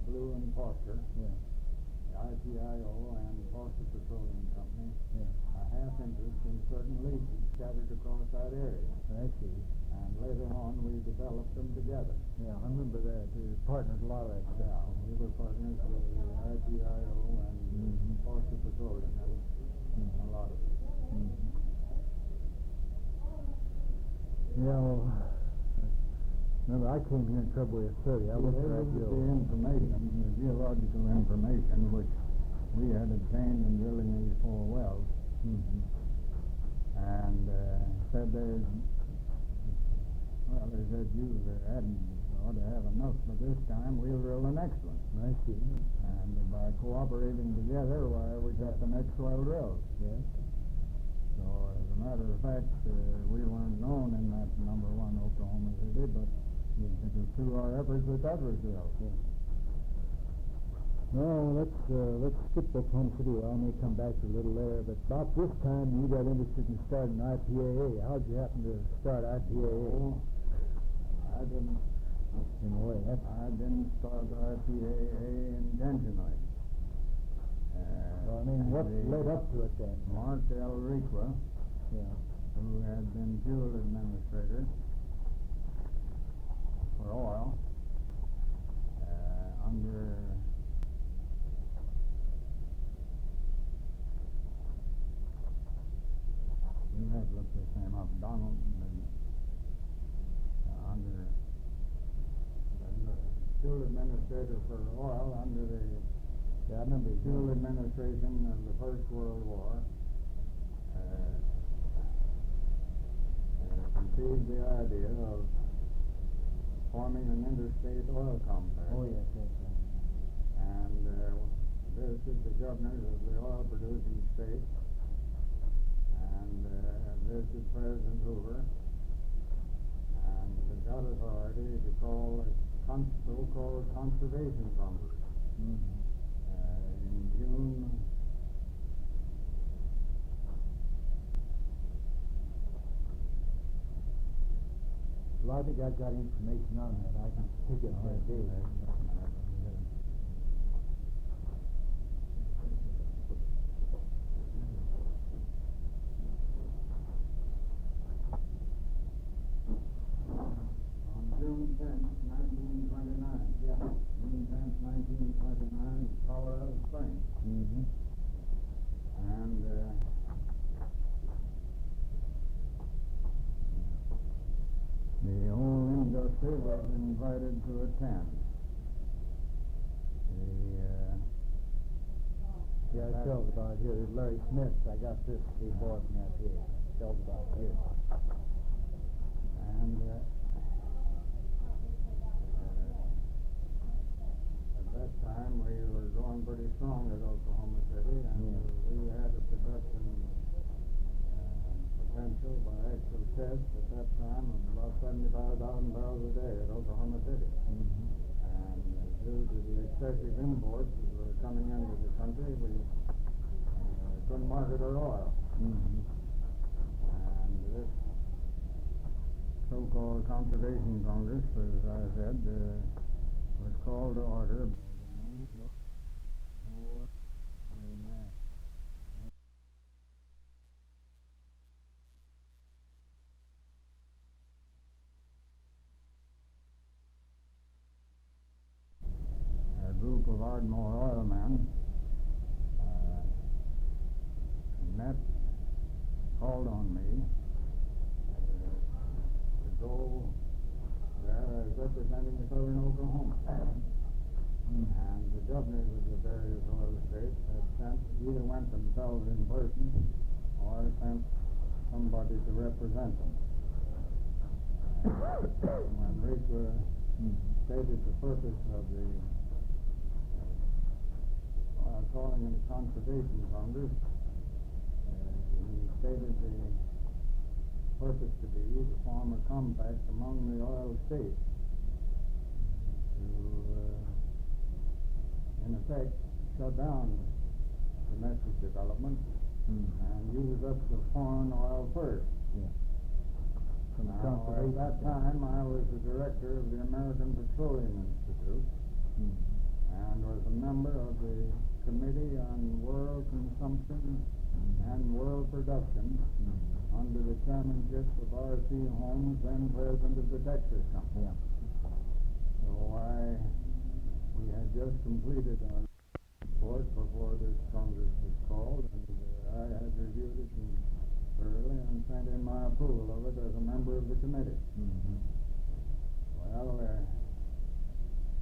Blue and Foster, Yeah. the IPIO and Foster Petroleum Company, Yeah. a half interest in certain leases scattered across that area. I see. And later on we developed them together. Yeah, I remember that. We partnered a lot of that Yeah, stuff. we were partners with the IPIO and Foster Petroleum and a lot of it. Yeah, well, remember I came here in February of 30. I was There at was the Joe. information, the geological information, which we had obtained in drilling these 4 wells, and said they said you ought to have enough for this time. We'll drill the next one. I see. And by cooperating together, why, we got the next well drilled. Yeah. So, as a matter of fact, we weren't known in that number 1 Oklahoma City, but it was through our efforts that was drilled. Yeah. No, let's skip Oklahoma City. I may come back to a little later, but about this time you got interested in starting IPAA. How'd you happen to start IPAA? Oh, I didn't start IPAA intentionally. Well, I mean, what led up to it then? Mark L. Requa, Yeah. who had been fuel administrator for oil under you have to look this name up, Donald, under fuel administrator for oil under the fuel administration of the First World War, conceived the idea of forming an interstate oil complex. Oh, yes, yes, yes. And visited the governors of the oil producing states and visited President Hoover and got authority to call a so-called Conservation Congress in June. Well, I think I've got information on that. I can pick it that day. On June 10th, 1929. Yeah. June 10th, 1929, Colorado Springs. And the whole industry was invited to attend. Yeah, it tells about here. There's Larry Smith. I got this report from that here. It tells about here. And at that time we were going pretty strong at Oklahoma City, and we had a production potential by actual tests at that time of about 75,000 barrels a day at Oklahoma City. And due to the excessive imports that were coming into the country, we couldn't market our oil. And this so-called Conservation Congress, as I said, was called to order. A group of Ardmore oilmen called on me to go there as representing the southern Oklahoma. And the governors of the various oil states had either went themselves in person or sent somebody to represent them. When Rica stated the purpose of the calling it a conservation Congress, he stated the purpose to be to form a compact among the oil states to, in effect, shut down domestic development and use up the foreign oil first. Now, at that time, I was the director of the American Petroleum Institute and was a member of the Committee on World Consumption and World Production under the chairmanship of R.C. Holmes, then president of the Texas Company. So we had just completed our report before this Congress was called, and I had reviewed it thoroughly and sent in my approval of it as a member of the committee. Well,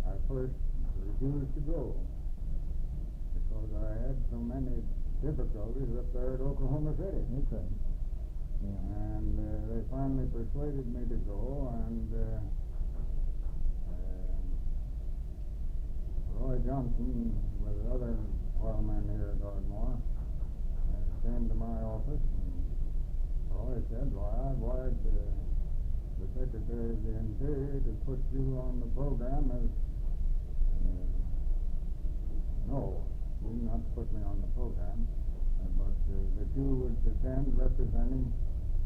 I first refused to go because I had so many difficulties up there at Oklahoma City. And they finally persuaded me to go, and Roy Johnson, with other oil men here at Ardmore, came to my office, and Roy said, well, I've wired the Secretary of the Interior to put you on the program as no, you did not put me on the program, but that you would attend representing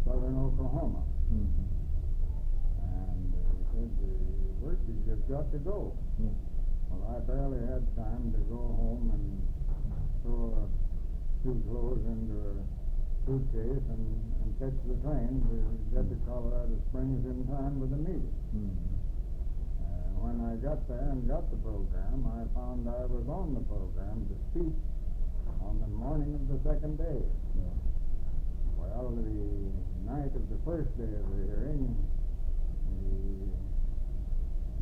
southern Oklahoma. And he said, Wirt, you just got to go. Well, I barely had time to go home and throw a few clothes into a suitcase and catch the train to get to Colorado Springs in time for the meeting. When I got there and got the program, I found I was on the program to speak on the morning of the second day. Well, the night of the first day of the hearing, the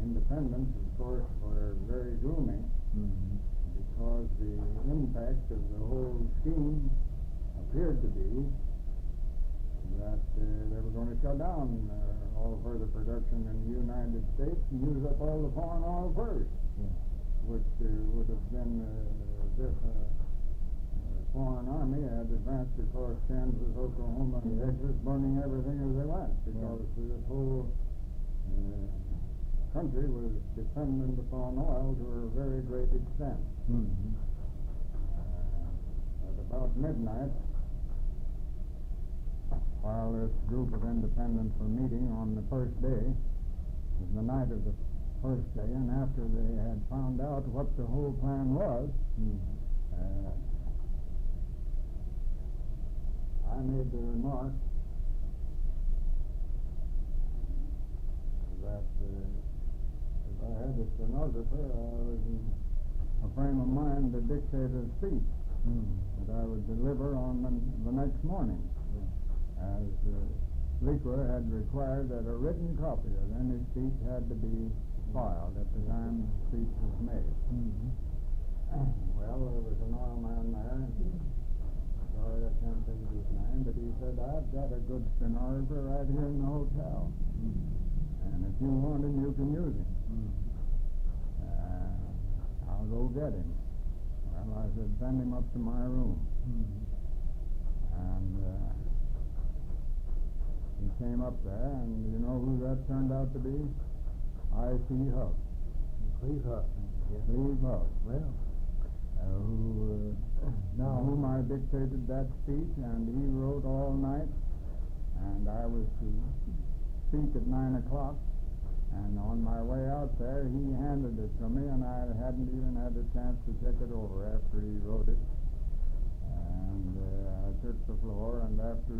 independents, of course, were very gloomy because the impact of the whole scheme appeared to be that they were going to shut down all further production in the United States and use up all the foreign oil first, which would have been as if a foreign army had advanced across Kansas, Oklahoma, and Texas, burning everything as they went, because this whole country was dependent upon oil to a very great extent. At about midnight, while this group of independents were meeting on the first day, it was the night of the first day, and after they had found out what the whole plan was, I made the remark that if I had a stenographer, I was in a frame of mind to dictate a speech that I would deliver on the next morning, as Liqua had required that a written copy of any speech had to be filed at the time the speech was made. Well, there was an oil man there, sorry I can't think of his name, but he said, I've got a good stenographer right here in the hotel, and if you want him, you can use him. I'll go get him. Well, I said, send him up to my room. And he came up there, and you know who that turned out to be? I.C. Huff. Cleve Huff. Cleve Huff. Well, whom I dictated that speech, and he wrote all night, and I was to speak at 9 o'clock, and on my way out there, he handed it to me, and I hadn't even had a chance to check it over after he wrote it. And I took the floor, and after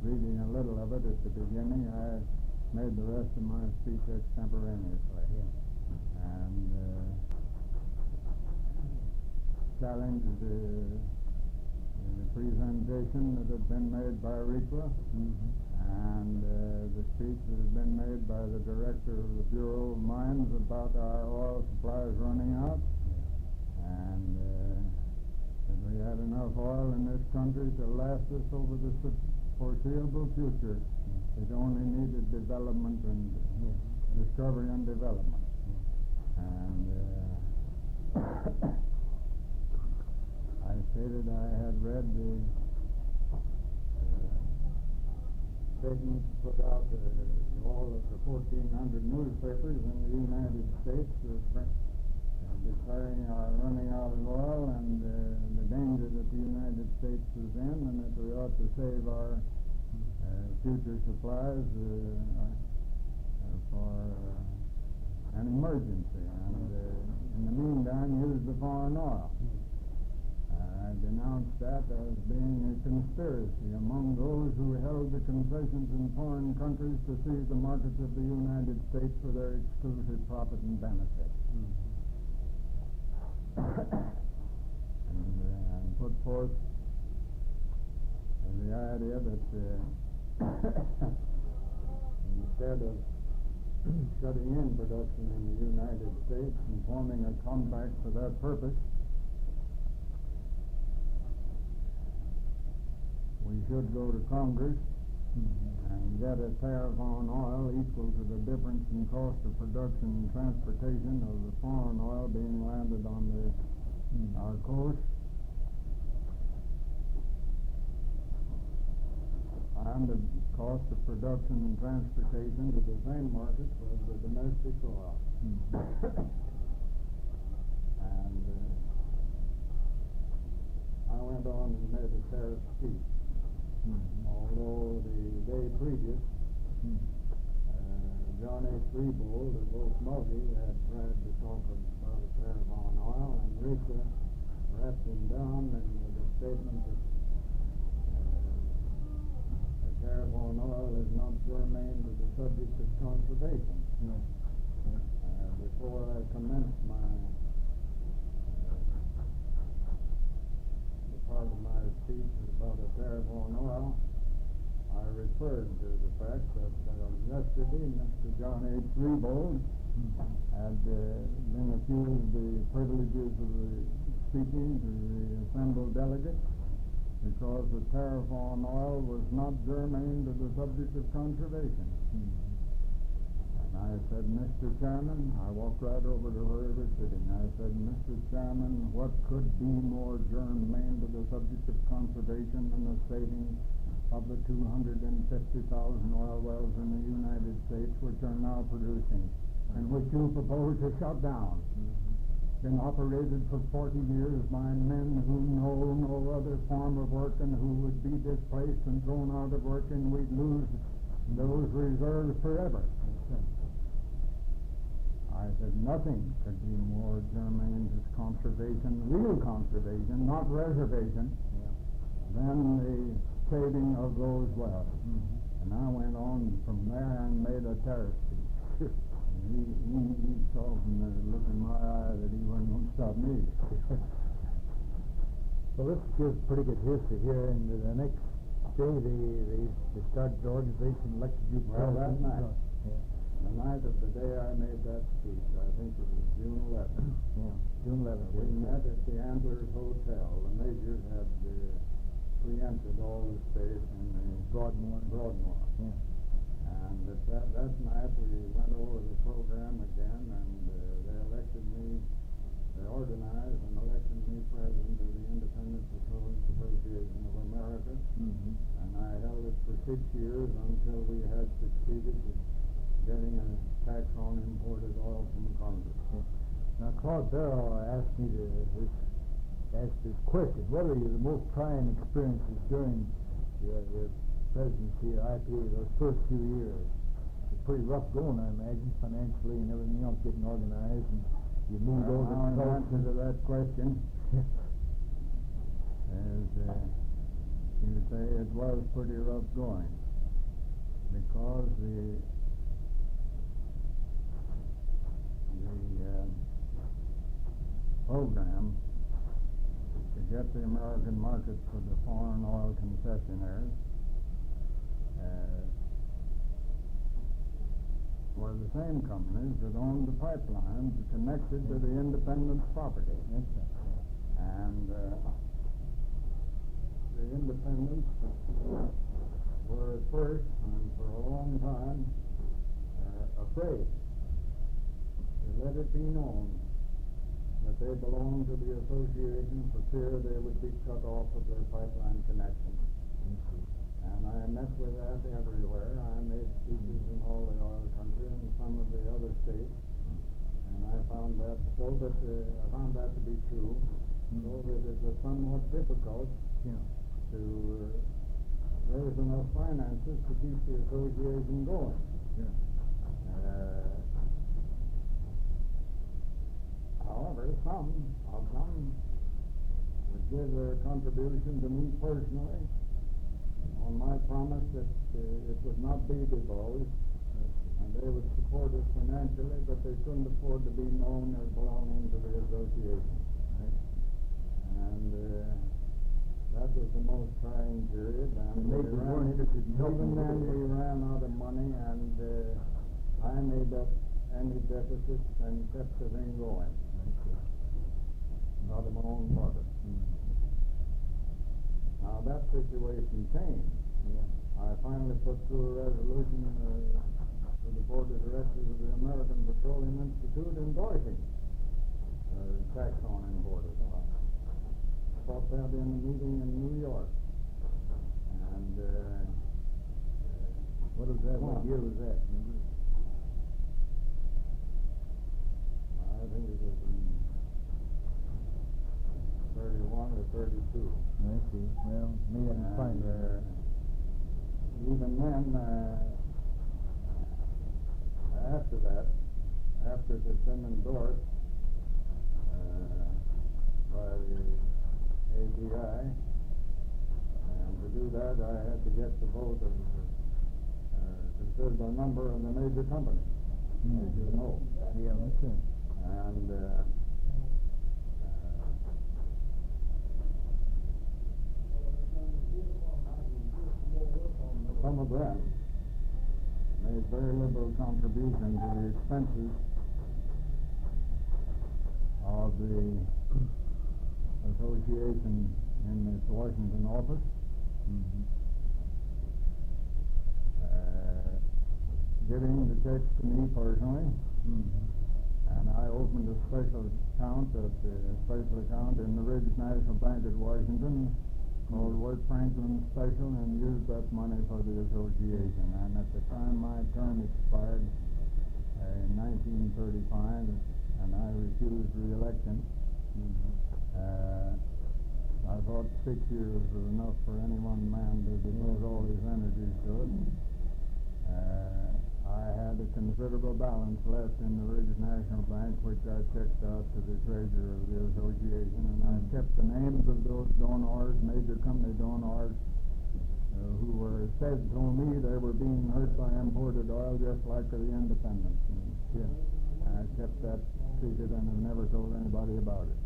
reading a little of it at the beginning, I made the rest of my speech extemporaneously. And challenged the presentation that had been made by Riqua, and the speech that had been made by the director of the Bureau of Mines about our oil supplies running out, and that we had enough oil in this country to last us over the foreseeable future. It only needed development and discovery and development. And I stated I had read the statements put out to all of the 1,400 newspapers in the United States declaring our running out of oil and the danger that the United States was in, and that we ought to save our future supplies for an emergency, and in the meantime use the foreign oil. I denounced that as being a conspiracy among those who held the concessions in foreign countries to seize the markets of the United States for their exclusive profit and benefit. And put forth the idea that instead of shutting in production in the United States and forming a compact for that purpose, we should go to Congress and get a tariff on oil equal to the difference in cost of production and transportation of the foreign oil being landed on our coast, and the cost of production and transportation to the same markets as the domestic oil. And I went on and made a tariff speech. Although the day previous, John H. Rebold of Oak Mulkey had tried to talk about a tariff on oil, and Rita rapped him down and with a statement that a tariff on oil is not germane to the subject of conservation. Before I commenced the part of my speech about a tariff on oil, I referred to the fact that yesterday Mr. John H. Rebold had been accused of the privileges of speaking to the assembled delegates because the tariff on oil was not germane to the subject of conservation. And I said, Mr. Chairman, I walked right over to where he was sitting. I said, Mr. Chairman, what could be more germane to the subject of conservation than the saving of the 250,000 oil wells in the United States which are now producing and which you propose to shut down? Been operated for 40 years by men who know no other form of work and who would be displaced and thrown out of work, and we'd lose those reserves forever. I said nothing could be more germane to conservation, real conservation, not reservation, than the saving of those wells. And I went on from there and made a tariff speech. He saw from the look in my eye that he wasn't going to stop me. Well, this gives pretty good history here, and the next day they started the organization, elected you Well, that president. night. The night of the day I made that speech, I think it was June 11th. June 11th. We met at the Antlers Hotel. The majors had preempted all the space in the Broadmoor. And that night we went over the program again, and they organized and elected me president of the Independent Petroleum Association of America. And I held it for 6 years until we had succeeded in getting a tax on imported oil from Congress. Now, Claude Barrow asked me to ask this question. What are the most trying experiences during your presidency or IPA, those first few years? It's pretty rough going, I imagine, financially and everything else, getting organized, and you moved over to the answer to that question is, you say it was pretty rough going, because the program to get the American market for the foreign oil concessionaires were the same companies that owned the pipelines connected to the independent property. And the independents were at first, and for a long time, afraid to let it be known that they belonged to the association for fear they would be cut off of their pipeline connection. And I met with that everywhere. I made speeches in all the oil country and some of the other states, and I found that to be true, so that it was somewhat difficult to raise enough finances to keep the association going. However, some of them would give their contribution to me personally on my promise that it would not be divulged, and they would support us financially, but they couldn't afford to be known as belonging to the association. And that was the most trying period. And even then we ran out of money, and I made up any deficits and kept the thing going. Out of my own pocket. Now that situation changed. I finally put through a resolution to the board of directors of the American Petroleum Institute endorsing tax on imported oil. I fought that in a meeting in New York. And what was that? What year was that? I think it was in 31 or 32. I see. Well, me and find even then, after that, after it had been endorsed by the API, and to do that I had to get the vote of a considerable number of the major companies, as you know. Yeah, that's it. And some of them made very liberal contribution to the expenses of the association in its Washington office. Giving the checks to me personally. And I opened a special account in the Ridge National Bank at Washington called Wirt Franklin Special, and used that money for the association. And at the time my term expired in 1935, and I refused re-election, I thought 6 years was enough for any one man to devote all his energies to it. I had a considerable balance left in the Ridge National Bank, which I checked out to the treasurer of the association, and I kept the names of those donors, major company donors, who were told me they were being hurt by imported oil just like the independents. And I kept that secret and I never told anybody about it.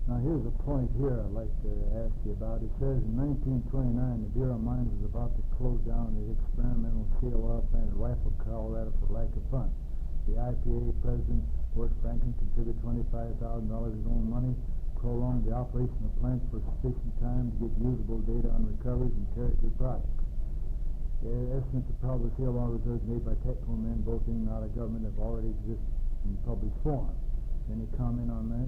Now here's a point here I'd like to ask you about. It says in 1929 the Bureau of Mines was about to close down the experimental shale oil plant at Rifle, Colorado for lack of funds. The IPA president, Wirt Franklin, contributed $25,000 of his own money, prolonged the operation of the plant for sufficient time to get usable data on recoveries and character products. Estimates of probable shale oil reserves made by technical men both in and out of government have already existed in public form. Any comment on that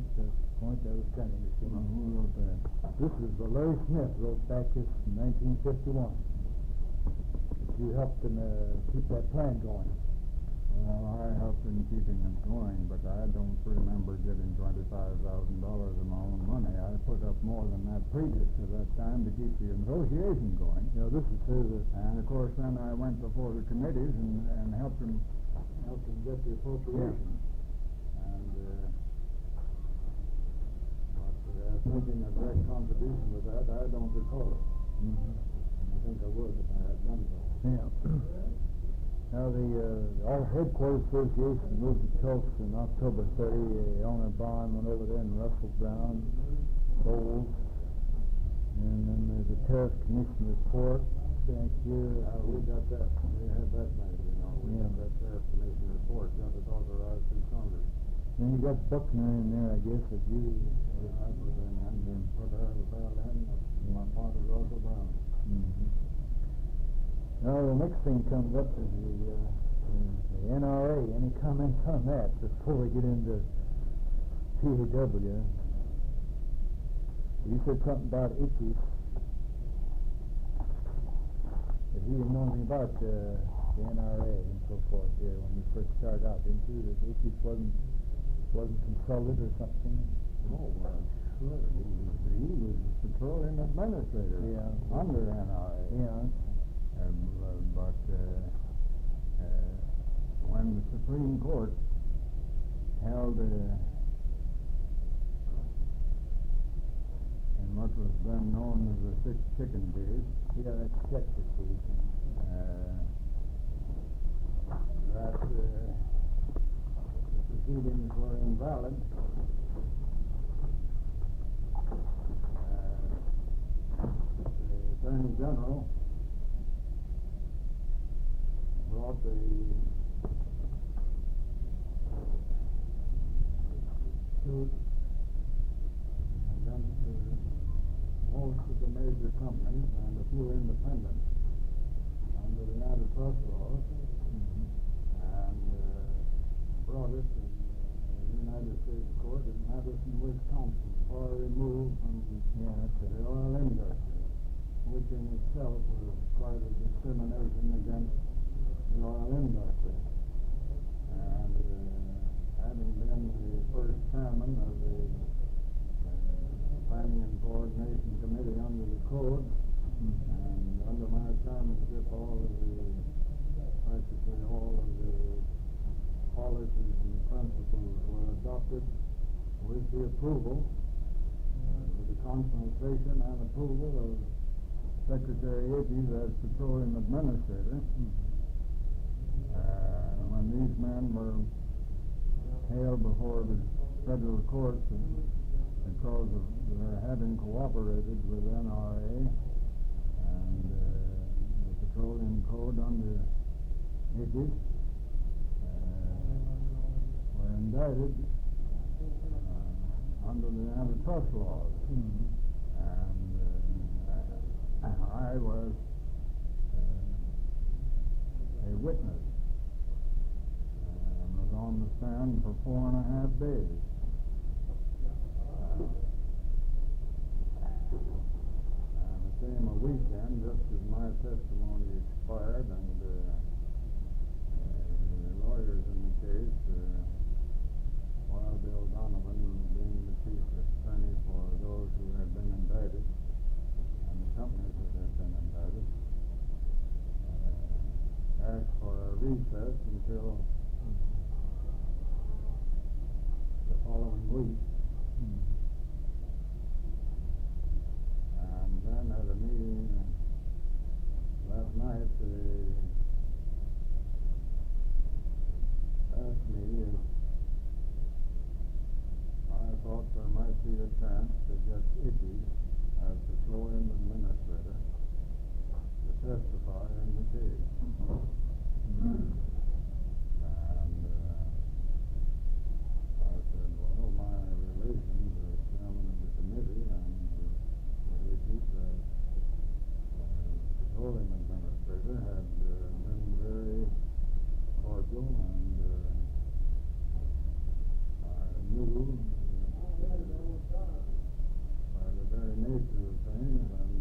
point? That was kind of interesting. Who wrote that? This is Larry Smith wrote back this in 1951. You helped him keep that plan going. Well, I helped in keeping it going, but I don't remember getting $25,000 of my own money. I put up more than that previous to that time to keep the association going. You know, this is and of course then I went before the committees and helped them get the appropriation. And making a direct contribution with that, I don't recall it. I think I would if I had done so. Yeah. Now the All Headquarters Association moved to Tulsa in October 30. Elmer Bond went over there, and Russell Brown, Bowles, and then there's a Tariff Commission report back here. We got that. We had that night, you know. We had that Tariff Commission report. Got it authorized in Congress. Then you got Buckner in there, I guess, that you... I put in and then put her bell in. My father wrote the bell. Mm-hmm. Now, the next thing comes up is the NRA. Any comments on that before we get into PAW? You said something about Ickes. But he didn't know anything about the NRA and so forth here when you first started out, didn't you? That Ickes wasn't consulted or something? Oh, well, sure. He was patrolling administrator under NRA. Yeah. But when the Supreme Court held in what was then known as the Six Chicken Days, That's Texas, that the proceedings were invalid. The Attorney General brought the suit against most of the major companies and a few independents under the antitrust laws, and brought it in the United States Court in Madison, Wisconsin, far removed from the oil industry, which in itself was quite a discrimination against the oil industry. And having been the first chairman of the Planning and Coordination Committee under the Code, and under my chairmanship practically all of the policies and principles were adopted with the approval, with the consultation and approval of Secretary Ickes as Petroleum Administrator. When these men were held before the federal courts because of their having cooperated with NRA and the Petroleum Code under Ickes, were indicted under the antitrust laws. And I was a witness and was on the stand for 4.5 days. And it came a weekend just as my testimony expired, and the lawyers in the case, Wild Bill Donovan being the chief attorney for those who had been indicted, and the companies that had been indicted, asked for a recess until the following week. And then at a meeting last night, they asked me if I thought there might be a chance to get Ickes as Petroleum Administrator to testify in the case. And I said, well, my relations as chairman of the committee and Ickes as Petroleum Administrator had been very cordial, and I knew by the very nature of things and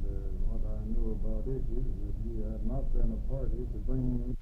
what I knew about Ickes that he had not been a party to bringing